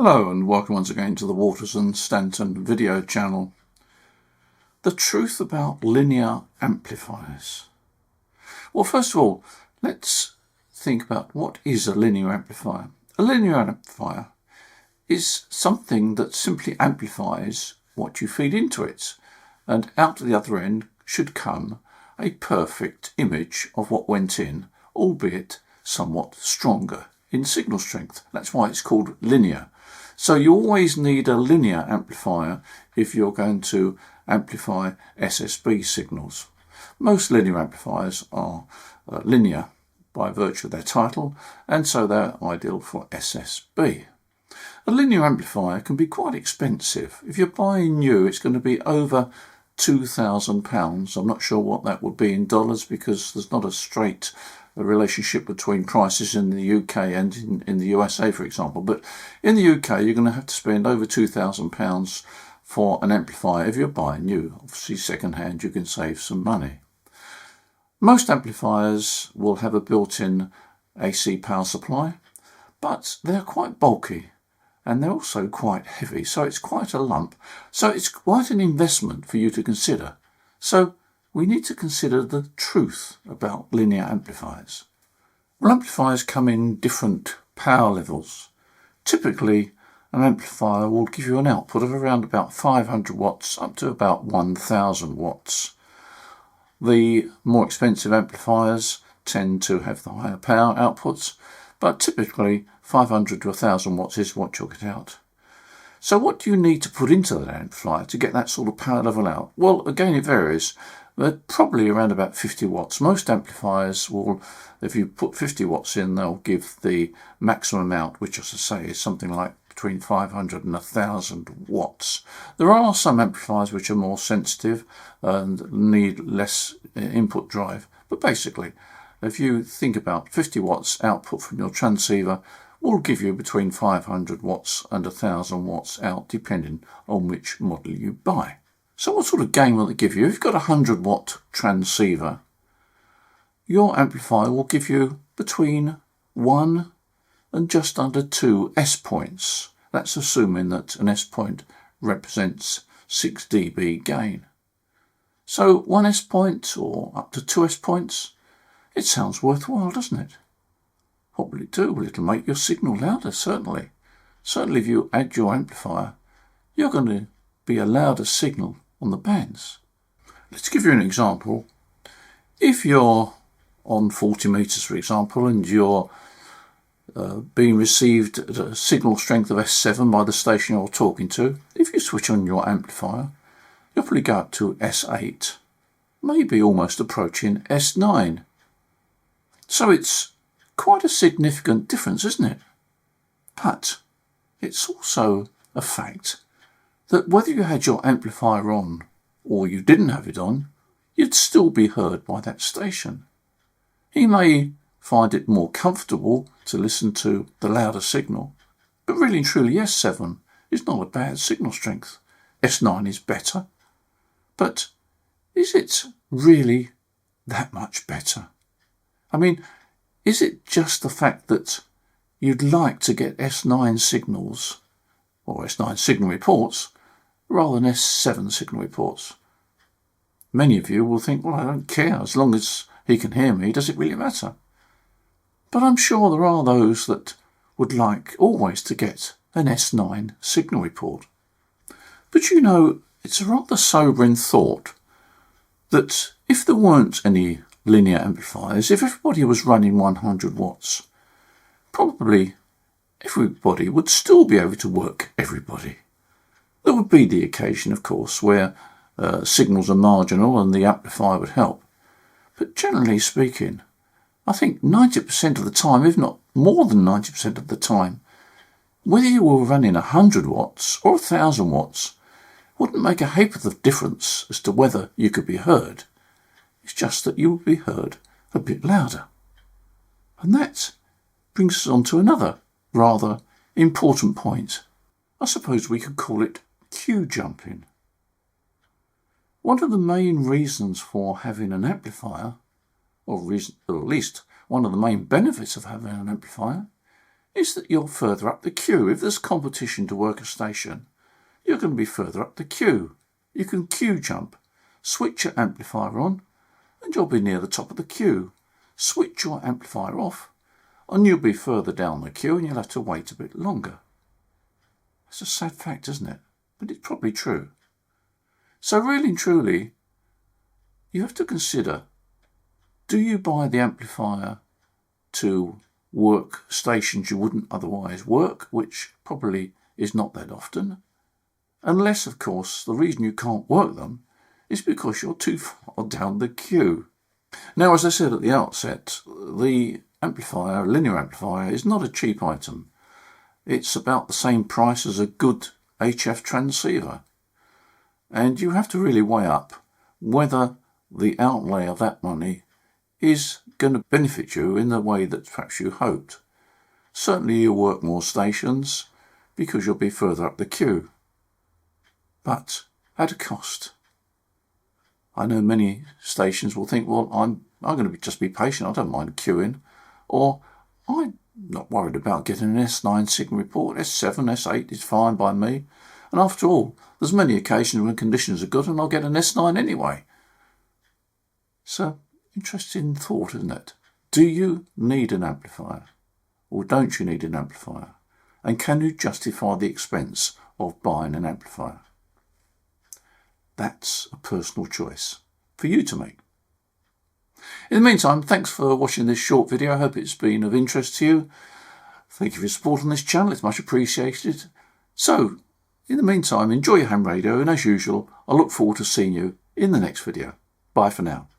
Hello and welcome once again to the Waters and Stanton video channel. The truth about linear amplifiers. Well, first of all, let's think about what is a linear amplifier. A linear amplifier is something that simply amplifies what you feed into it, and out at the other end should come a perfect image of what went in, albeit somewhat stronger in signal strength. That's why it's called linear. So you always need a linear amplifier if you're going to amplify SSB signals. Most linear amplifiers are linear by virtue of their title, and so they're ideal for SSB. A linear amplifier can be quite expensive. If you're buying new, it's going to be over £2,000. I'm not sure what that would be in dollars because there's not a straight relationship between prices in the UK and in the USA, for example. But in the UK, you're going to have to spend over £2,000 for an amplifier if you're buying new. Obviously, second-hand, you can save some money. Most amplifiers will have a built-in AC power supply, but they're quite bulky and they're also quite heavy, so it's quite a lump. So it's quite an investment for you to consider. So we need to consider the truth about linear amplifiers. Well, amplifiers come in different power levels. Typically, an amplifier will give you an output of around about 500 watts up to about 1000 watts. The more expensive amplifiers tend to have the higher power outputs, but typically 500 to 1000 watts is what you'll get out. So what do you need to put into that amplifier to get that sort of power level out? Well, again, it varies. But probably around about 50 watts. Most amplifiers will, if you put 50 watts in, they'll give the maximum amount, which, as I say, is something like between 500 and 1000 watts. There are some amplifiers which are more sensitive and need less input drive. But basically, if you think about 50 watts output from your transceiver, will give you between 500 watts and 1000 watts out, depending on which model you buy. So what sort of gain will it give you? If you've got a 100 watt transceiver, your amplifier will give you between 1 and just under 2 S points. That's assuming that an S point represents 6 dB gain. So 1 S point or up to 2 S points, it sounds worthwhile, doesn't it? What will it do? Well, it'll make your signal louder, certainly. Certainly if you add your amplifier, you're going to be a louder signal on the bands. Let's give you an example. If you're on 40 meters, for example, and you're being received at a signal strength of S7 by the station you're talking to, if you switch on your amplifier, you'll probably go up to S8, maybe almost approaching S9. So it's quite a significant difference, isn't it? But it's also a fact that whether you had your amplifier on or you didn't have it on, you'd still be heard by that station. He may find it more comfortable to listen to the louder signal, but really and truly S7 is not a bad signal strength. S9 is better. But is it really that much better? I mean, is it just the fact that you'd like to get S9 signals or S9 signal reports rather than S7 signal reports? Many of you will think, well, I don't care, as long as he can hear me, does it really matter? But I'm sure there are those that would like always to get an S9 signal report. But you know, it's a rather sobering thought that if there weren't any linear amplifiers, if everybody was running 100 watts, probably everybody would still be able to work everybody. There would be the occasion, of course, where signals are marginal and the amplifier would help. But generally speaking, I think 90% of the time, if not more than 90% of the time, whether you were running 100 watts or 1000 watts, wouldn't make a ha'porth of difference as to whether you could be heard. It's just that you would be heard a bit louder. And that brings us on to another rather important point. I suppose we could call it queue jumping. One of the main reasons for having an amplifier, or at least one of the main benefits of having an amplifier, is that you're further up the queue. If there's competition to work a station, you're going to be further up the queue. You can queue jump, switch your amplifier on, and you'll be near the top of the queue. Switch your amplifier off, and you'll be further down the queue and you'll have to wait a bit longer. It's a sad fact, isn't it? But it's probably true. So really and truly, you have to consider, do you buy the amplifier to work stations you wouldn't otherwise work, which probably is not that often, unless, of course, the reason you can't work them is because you're too far down the queue. Now, as I said at the outset, the amplifier, linear amplifier, is not a cheap item. It's about the same price as a good HF transceiver. And you have to really weigh up whether the outlay of that money is going to benefit you in the way that perhaps you hoped. Certainly you'll work more stations because you'll be further up the queue, but at a cost. I know many stations will think, well, I'm going to just be patient, I don't mind queuing, or I'm not worried about getting an S9 signal report, S7, S8 is fine by me, and after all, there's many occasions when conditions are good and I'll get an S9 anyway. So, interesting thought, isn't it? Do you need an amplifier, or don't you need an amplifier? And can you justify the expense of buying an amplifier? That's a personal choice for you to make. In the meantime, thanks for watching this short video. I hope it's been of interest to you. Thank you for your support on this channel. It's much appreciated. So, in the meantime, enjoy your ham radio, and as usual, I look forward to seeing you in the next video. Bye for now.